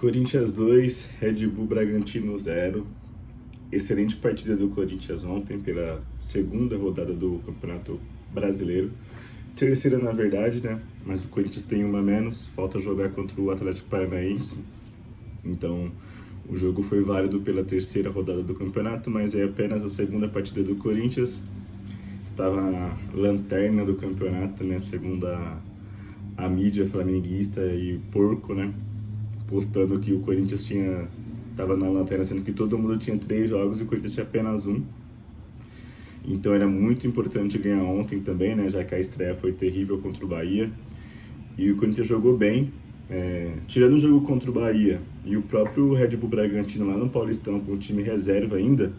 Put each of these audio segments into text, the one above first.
Corinthians 2, Red Bull Bragantino 0. Excelente partida do Corinthians ontem pela segunda rodada do Campeonato Brasileiro. Terceira, na verdade, né? Mas o Corinthians tem uma a menos, falta jogar contra o Atlético Paranaense. Então, o jogo foi válido pela terceira rodada do campeonato, mas é apenas a segunda partida do Corinthians. Estava na lanterna do campeonato, né? Segundo a mídia flamenguista e porco, né? Postando que o Corinthians estava na lanterna, sendo que todo mundo tinha 3 jogos e o Corinthians tinha apenas um. Então era muito importante ganhar ontem também, né, já que a estreia foi terrível contra o Bahia. E o Corinthians jogou bem, tirando o jogo contra o Bahia e o próprio Red Bull Bragantino lá no Paulistão com o time reserva ainda,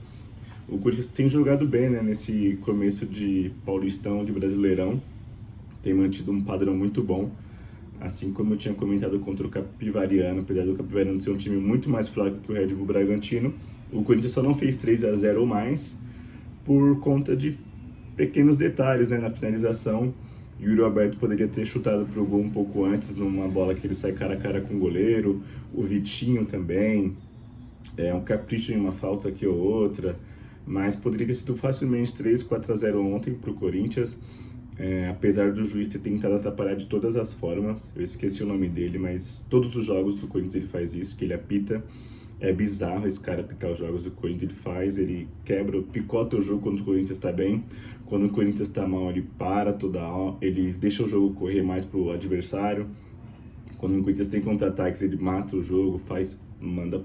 o Corinthians tem jogado bem, né, nesse começo de Paulistão, de Brasileirão, tem mantido um padrão muito bom. Assim como eu tinha comentado contra o Capivariano, apesar do Capivariano ser um time muito mais fraco que o Red Bull Bragantino, o Corinthians só não fez 3-0 ou mais por conta de pequenos detalhes, né, na finalização. Yuri Alberto poderia ter chutado para o gol um pouco antes, numa bola que ele sai cara a cara com o goleiro. O Vitinho também, um capricho em uma falta aqui ou outra, mas poderia ter sido facilmente 3-4-0 ontem para o Corinthians. Apesar do juiz ter tentado atrapalhar de todas as formas, eu esqueci o nome dele, mas todos os jogos do Corinthians ele faz isso, que ele apita. É bizarro esse cara apitar os jogos do Corinthians, ele picota o jogo quando o Corinthians está bem, quando o Corinthians está mal ele para toda hora, ele deixa o jogo correr mais pro adversário, quando o Corinthians tem contra-ataques ele mata o jogo, manda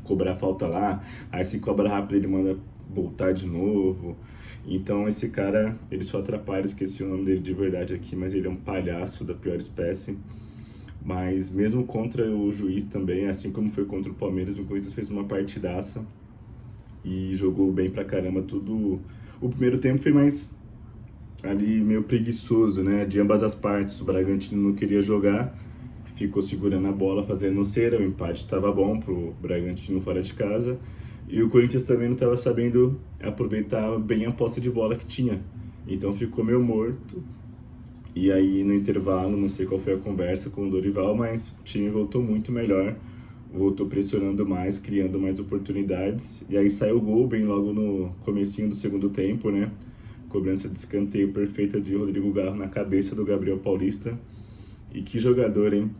cobrar falta lá, aí se cobra rápido ele manda voltar de novo. Então esse cara, ele só atrapalha, esqueci o nome dele de verdade aqui, mas ele é um palhaço da pior espécie. Mas mesmo contra o juiz também, assim como foi contra o Palmeiras, o Corinthians fez uma partidaça e jogou bem pra caramba tudo. O primeiro tempo foi mais ali meio preguiçoso, né, de ambas as partes. O Bragantino não queria jogar, ficou segurando a bola, fazendo cera, o empate estava bom pro Bragantino fora de casa. E o Corinthians também não estava sabendo aproveitar bem a posse de bola que tinha. Então ficou meio morto. E aí no intervalo, não sei qual foi a conversa com o Dorival, mas o time voltou muito melhor. Voltou pressionando mais, criando mais oportunidades. E aí saiu o gol bem logo no comecinho do segundo tempo, né? Cobrança de escanteio perfeita de Rodrigo Garro na cabeça do Gabriel Paulista. E que jogador, hein?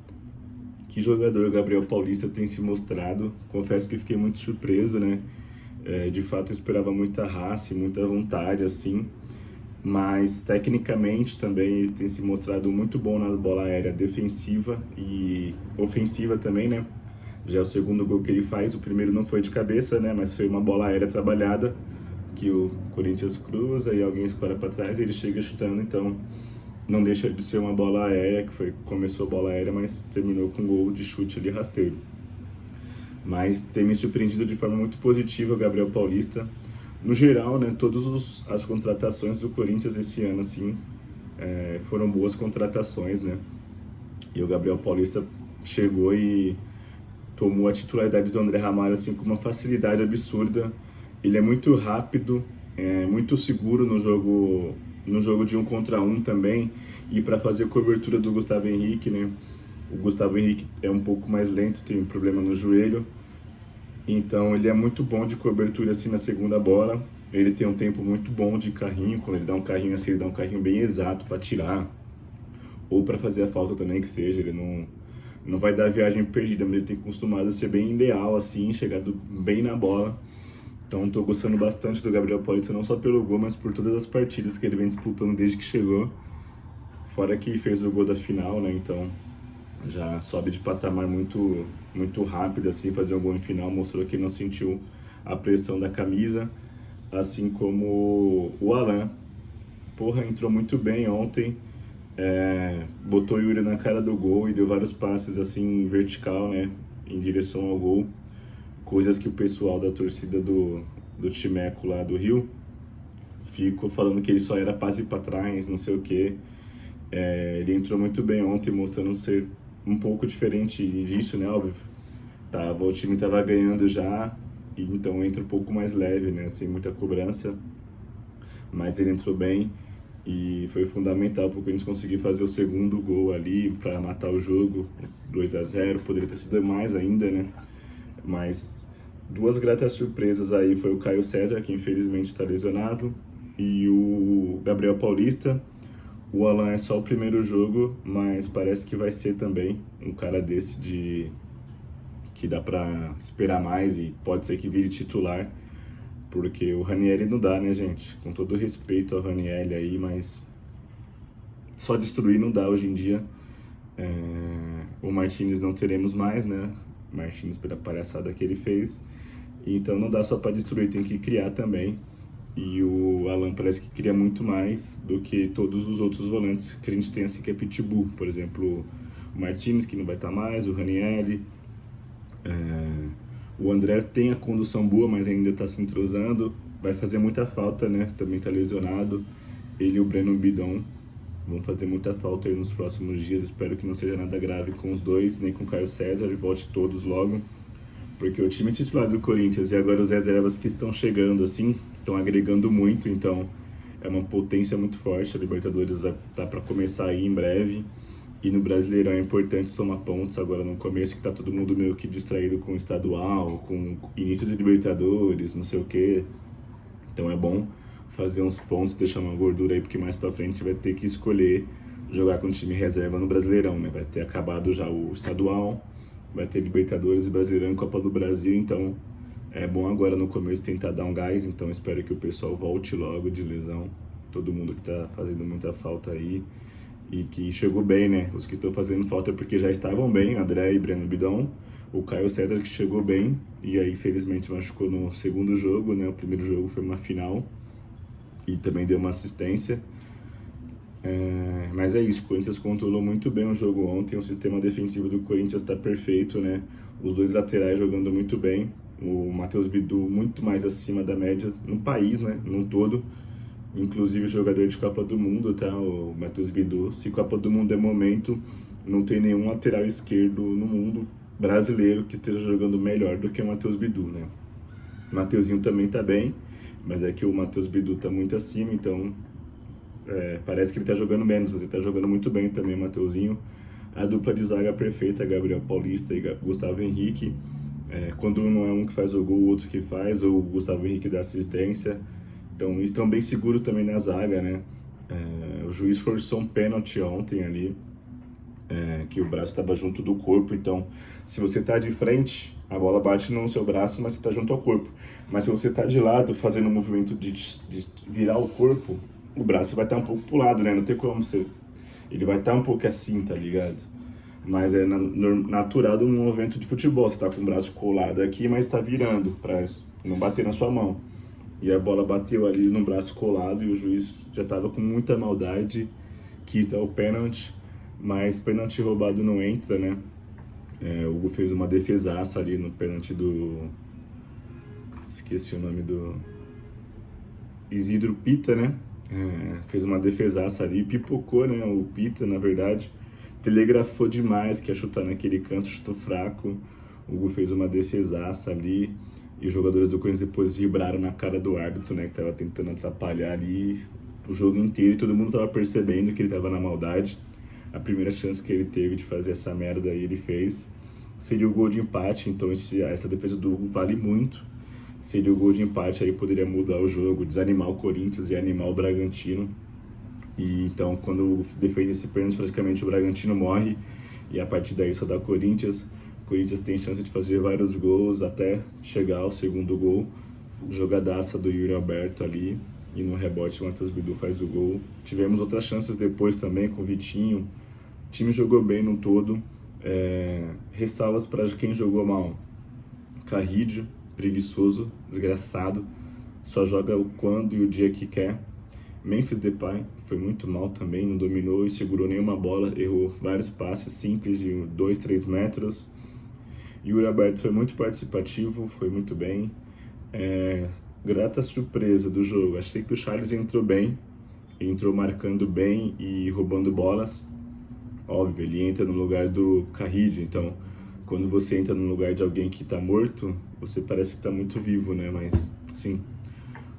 Que jogador o Gabriel Paulista tem se mostrado. Confesso que fiquei muito surpreso, né? De fato eu esperava muita raça e muita vontade, assim. Mas tecnicamente também ele tem se mostrado muito bom na bola aérea defensiva e ofensiva também, né? Já é o segundo gol que ele faz, o primeiro não foi de cabeça, né? Mas foi uma bola aérea trabalhada, que o Corinthians cruza e alguém escora para trás e ele chega chutando, então não deixa de ser uma bola aérea, começou a bola aérea, mas terminou com um gol de chute ali rasteiro. Mas tem me surpreendido de forma muito positiva o Gabriel Paulista. No geral, né, todas as contratações do Corinthians esse ano, assim, foram boas contratações, né? E o Gabriel Paulista chegou e tomou a titularidade do André Ramalho, assim, com uma facilidade absurda. Ele é muito rápido, muito seguro no jogo de 1 contra 1 também, e para fazer cobertura do Gustavo Henrique, né? O Gustavo Henrique é um pouco mais lento, tem um problema no joelho, então ele é muito bom de cobertura assim na segunda bola. Ele tem um tempo muito bom de carrinho, quando ele dá um carrinho assim, ele dá um carrinho bem exato para tirar, ou para fazer a falta também que seja, ele não vai dar viagem perdida, mas ele tem acostumado a ser bem ideal assim, chegado bem na bola. Então estou gostando bastante do Gabriel Paulista, não só pelo gol, mas por todas as partidas que ele vem disputando desde que chegou. Fora que fez o gol da final, né? Então já sobe de patamar muito, muito rápido, assim, fazer um gol em final. Mostrou que não sentiu a pressão da camisa, assim como o Alan. Porra, entrou muito bem ontem. Botou o Yuri na cara do gol e deu vários passes, assim, vertical, né? Em direção ao gol. Coisas que o pessoal da torcida do Timeco lá do Rio ficou falando que ele só era passe para trás, não sei o quê. Ele entrou muito bem ontem, mostrando ser um pouco diferente disso, né, óbvio. O time tava ganhando já, e então entra um pouco mais leve, né, sem muita cobrança. Mas ele entrou bem e foi fundamental porque a gente conseguiu fazer o segundo gol ali para matar o jogo, 2-0, poderia ter sido mais ainda, né? Mas duas gratas surpresas aí foi o Caio César, que infelizmente está lesionado, e o Gabriel Paulista. O Alan é só o primeiro jogo, mas parece que vai ser também um cara desse de que dá pra esperar mais e pode ser que vire titular, porque o Ranieri não dá, né, gente? Com todo respeito ao Ranieri aí, mas só destruir não dá hoje em dia. O Martínez não teremos mais, né? Martínez pela palhaçada que ele fez. Então não dá só para destruir, tem que criar também. E o Alan parece que cria muito mais do que todos os outros volantes que a gente tem, assim, que é Pitbull. Por exemplo, o Martínez, que não vai estar mais, o Ranieri. O André tem a condução boa, mas ainda está se entrosando. Vai fazer muita falta, né? Também está lesionado. Ele e o Breno Bidon vão fazer muita falta aí nos próximos dias. Espero que não seja nada grave com os dois, nem com o Caio César, e volte todos logo. Porque o time titular do Corinthians e agora os reservas que estão chegando, assim, estão agregando muito. Então, é uma potência muito forte. A Libertadores vai estar para começar aí em breve. E no Brasileirão é importante somar pontos agora no começo, que tá todo mundo meio que distraído com o estadual, com início de Libertadores, não sei o quê. Então é bom fazer uns pontos, deixar uma gordura aí, porque mais pra frente vai ter que escolher jogar com o time reserva no Brasileirão, né? Vai ter acabado já o estadual, vai ter Libertadores e Brasileirão e Copa do Brasil, então é bom agora no começo tentar dar um gás, então espero que o pessoal volte logo de lesão, todo mundo que tá fazendo muita falta aí. E que chegou bem, né? Os que estão fazendo falta porque já estavam bem, André e Breno Bidon. O Caio César que chegou bem e aí infelizmente machucou no segundo jogo, né? O primeiro jogo foi uma final e também deu uma assistência. Mas é isso, o Corinthians controlou muito bem o jogo ontem, o sistema defensivo do Corinthians está perfeito, né? Os dois laterais jogando muito bem, o Matheus Bidu muito mais acima da média no país, né? Num todo. Inclusive jogador de Copa do Mundo, tá? O Matheus Bidu. Se Copa do Mundo é momento, não tem nenhum lateral esquerdo no mundo brasileiro que esteja jogando melhor do que o Matheus Bidu, né? O Mateuzinho também tá bem, mas é que o Matheus Bidu tá muito acima, então parece que ele tá jogando menos, mas ele tá jogando muito bem também, o Mateuzinho. A dupla de zaga perfeita, Gabriel Paulista e Gustavo Henrique. Quando não é um que faz o gol, o outro que faz, ou o Gustavo Henrique dá assistência. Então, estão bem seguros também na zaga, né? O juiz forçou um pênalti ontem ali, que o braço estava junto do corpo. Então, se você está de frente, a bola bate no seu braço, mas você está junto ao corpo. Mas se você está de lado, fazendo o movimento de virar o corpo, o braço vai estar um pouco pro lado, né? Não tem como você... Ele vai estar um pouco assim, tá ligado? Mas é natural de um movimento de futebol. Você tá com o braço colado aqui, mas está virando para não bater na sua mão. E a bola bateu ali no braço colado e o juiz já estava com muita maldade, quis dar o pênalti, mas pênalti roubado não entra, né? O Hugo fez uma defesaça ali no pênalti do... Esqueci o nome do... Isidro Pita, né? Fez uma defesaça ali, pipocou, né? O Pita, na verdade, telegrafou demais que ia chutar naquele canto, chutou fraco. O Hugo fez uma defesaça ali. E os jogadores do Corinthians depois vibraram na cara do árbitro, né? Que tava tentando atrapalhar ali o jogo inteiro. E todo mundo tava percebendo que ele tava na maldade. A primeira chance que ele teve de fazer essa merda aí, ele fez. Seria o gol de empate, então essa defesa do Hugo vale muito. Seria o gol de empate, aí poderia mudar o jogo, desanimar o Corinthians e animar o Bragantino. E então, quando defende esse pênalti, praticamente o Bragantino morre. E a partir daí só dá o Corinthians. O Corinthians tem chance de fazer vários gols até chegar ao segundo gol. Jogadaça do Yuri Alberto ali. E no rebote o Matheus Bidu faz o gol. Tivemos outras chances depois também com o Vitinho. O time jogou bem no todo. Ressalvas para quem jogou mal. Carrídio, preguiçoso, desgraçado. Só joga o quando e o dia que quer. Memphis Depay foi muito mal também, não dominou e segurou nenhuma bola, errou vários passes simples de 2, 3 metros. Yuri Alberto foi muito participativo, foi muito bem. Grata surpresa do jogo, achei que o Charles entrou bem, entrou marcando bem e roubando bolas. Óbvio, ele entra no lugar do Carrídio, então quando você entra no lugar de alguém que tá morto, você parece que tá muito vivo, né? Mas, sim,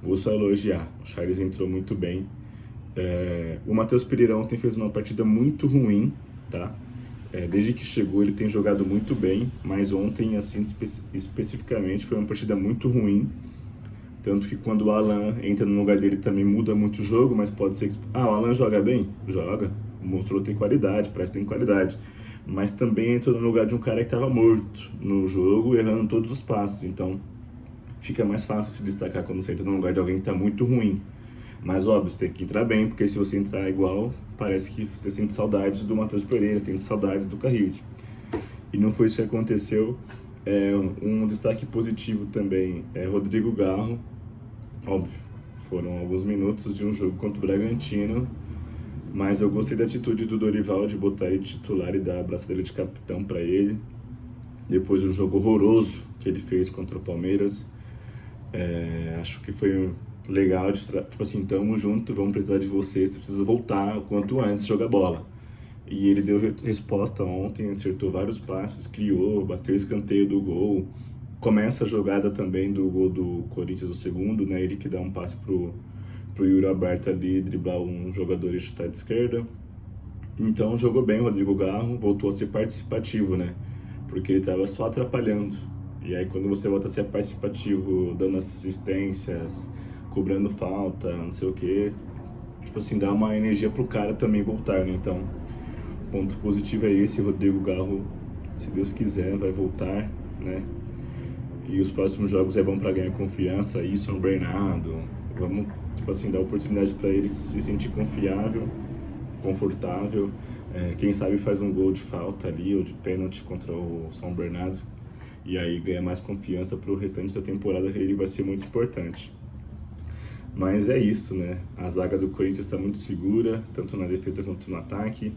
vou só elogiar, o Charles entrou muito bem O Matheus Pereira ontem fez uma partida muito ruim, tá? Desde que chegou ele tem jogado muito bem, mas ontem, assim, especificamente, foi uma partida muito ruim. Tanto que quando o Alan entra no lugar dele também muda muito o jogo, mas pode ser que... o Alan joga bem? Joga. Mostrou que tem qualidade, parece que tem qualidade. Mas também entrou no lugar de um cara que estava morto no jogo, errando todos os passes. Então, fica mais fácil se destacar quando você entra no lugar de alguém que está muito ruim. Mas, óbvio, você tem que entrar bem, porque se você entrar igual, parece que você sente saudades do Matheus Pereira, sente saudades do Carrilde. E não foi isso que aconteceu. Um destaque positivo também é Rodrigo Garro. Óbvio, foram alguns minutos de um jogo contra o Bragantino, mas eu gostei da atitude do Dorival de botar ele titular e dar a braçadeira de capitão para ele, depois do jogo horroroso que ele fez contra o Palmeiras. Acho que foi legal, tipo assim, tamo junto, vamos precisar de vocês, você precisa voltar o quanto antes jogar bola. E ele deu resposta ontem, acertou vários passes, criou, bateu o escanteio do gol. Começa a jogada também do gol do Corinthians, o segundo, né? Ele que dá um passe pro Yuri aberto ali, driblar um jogador e chutar de esquerda. Então jogou bem o Rodrigo Garro, voltou a ser participativo, né? Porque ele tava só atrapalhando. E aí quando você volta a ser participativo, dando assistências, cobrando falta, não sei o quê, tipo assim, dá uma energia pro cara também voltar, né? Então, ponto positivo é esse, Rodrigo Garro, se Deus quiser, vai voltar, né? E os próximos jogos é bom para ganhar confiança, isso no Bernardo, vamos, tipo assim, dar oportunidade para ele se sentir confiável, confortável, quem sabe faz um gol de falta ali, ou de pênalti contra o São Bernardo, e aí ganha mais confiança para o restante da temporada, ele vai ser muito importante. Mas é isso, né? A zaga do Corinthians está muito segura, tanto na defesa quanto no ataque.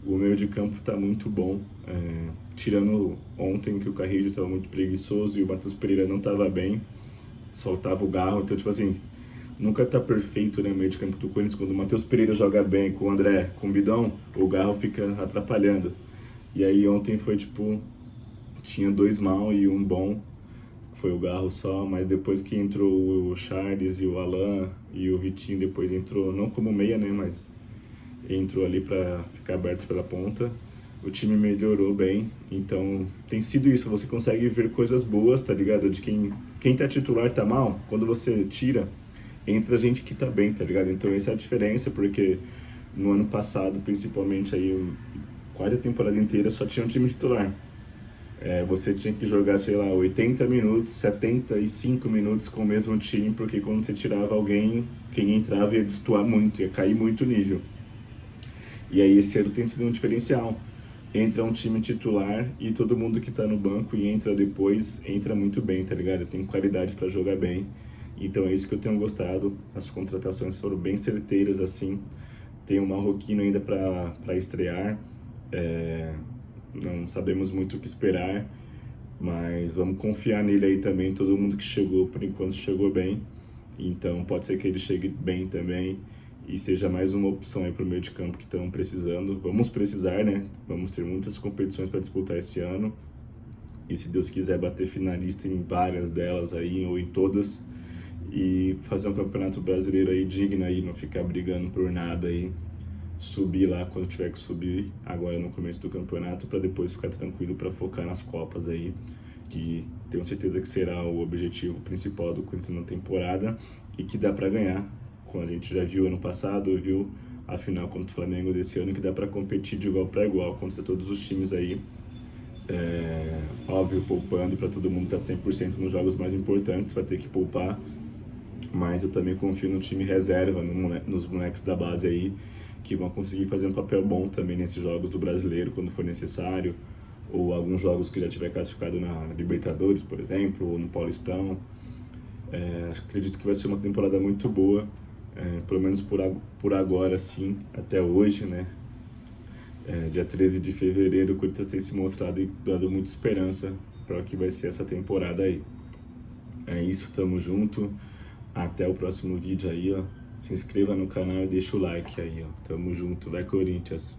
O meio de campo está muito bom, tirando ontem que o Carrillo estava muito preguiçoso e o Matheus Pereira não estava bem, soltava o Garro, então tipo assim, nunca tá perfeito, né, o meio de campo do Corinthians. Quando o Matheus Pereira joga bem com o André, com o Bidão, o Garro fica atrapalhando. E aí ontem foi tipo, tinha 2 mal e 1 bom, foi o Garro só, mas depois que entrou o Charles e o Alan e o Vitinho, depois entrou, não como meia, né, mas entrou ali para ficar aberto pela ponta, o time melhorou bem. Então tem sido isso, você consegue ver coisas boas, tá ligado? De quem tá titular tá mal, quando você tira, entra gente que tá bem, tá ligado? Então essa é a diferença, porque no ano passado, principalmente aí, quase a temporada inteira só tinha um time titular. Você tinha que jogar, sei lá, 80 minutos, 75 minutos com o mesmo time, porque quando você tirava alguém, quem entrava ia destoar muito, ia cair muito o nível. E aí esse ano tem sido um diferencial. Entra um time titular e todo mundo que tá no banco e entra depois, entra muito bem, tá ligado? Tem qualidade para jogar bem. Então é isso que eu tenho gostado. As contratações foram bem certeiras, assim. Tem um marroquino ainda para estrear. Não sabemos muito o que esperar, mas vamos confiar nele aí também. Todo mundo que chegou, por enquanto, chegou bem. Então pode ser que ele chegue bem também e seja mais uma opção aí para o meio de campo que estão precisando. Vamos precisar, né? Vamos ter muitas competições para disputar esse ano. E se Deus quiser bater finalista em várias delas aí, ou em todas, e fazer um campeonato brasileiro aí digno aí, não ficar brigando por nada aí. Subir lá quando tiver que subir, agora no começo do campeonato, para depois ficar tranquilo para focar nas Copas aí, que tenho certeza que será o objetivo principal do Corinthians na temporada e que dá para ganhar. Como a gente já viu ano passado, viu a final contra o Flamengo desse ano, que dá para competir de igual para igual contra todos os times aí. Óbvio, poupando para todo mundo estar 100% nos jogos mais importantes, vai ter que poupar, mas eu também confio no time reserva, nos moleques da base aí, que vão conseguir fazer um papel bom também nesses jogos do Brasileiro, quando for necessário, ou alguns jogos que já tiver classificado na Libertadores, por exemplo, ou no Paulistão. Acredito que vai ser uma temporada muito boa, pelo menos por agora, sim, até hoje, né? Dia 13 de fevereiro, o Corinthians tem se mostrado e dado muita esperança para o que vai ser essa temporada aí. É isso, tamo junto. Até o próximo vídeo aí, ó. Se inscreva no canal e deixa o like aí, ó. Tamo junto, vai Corinthians!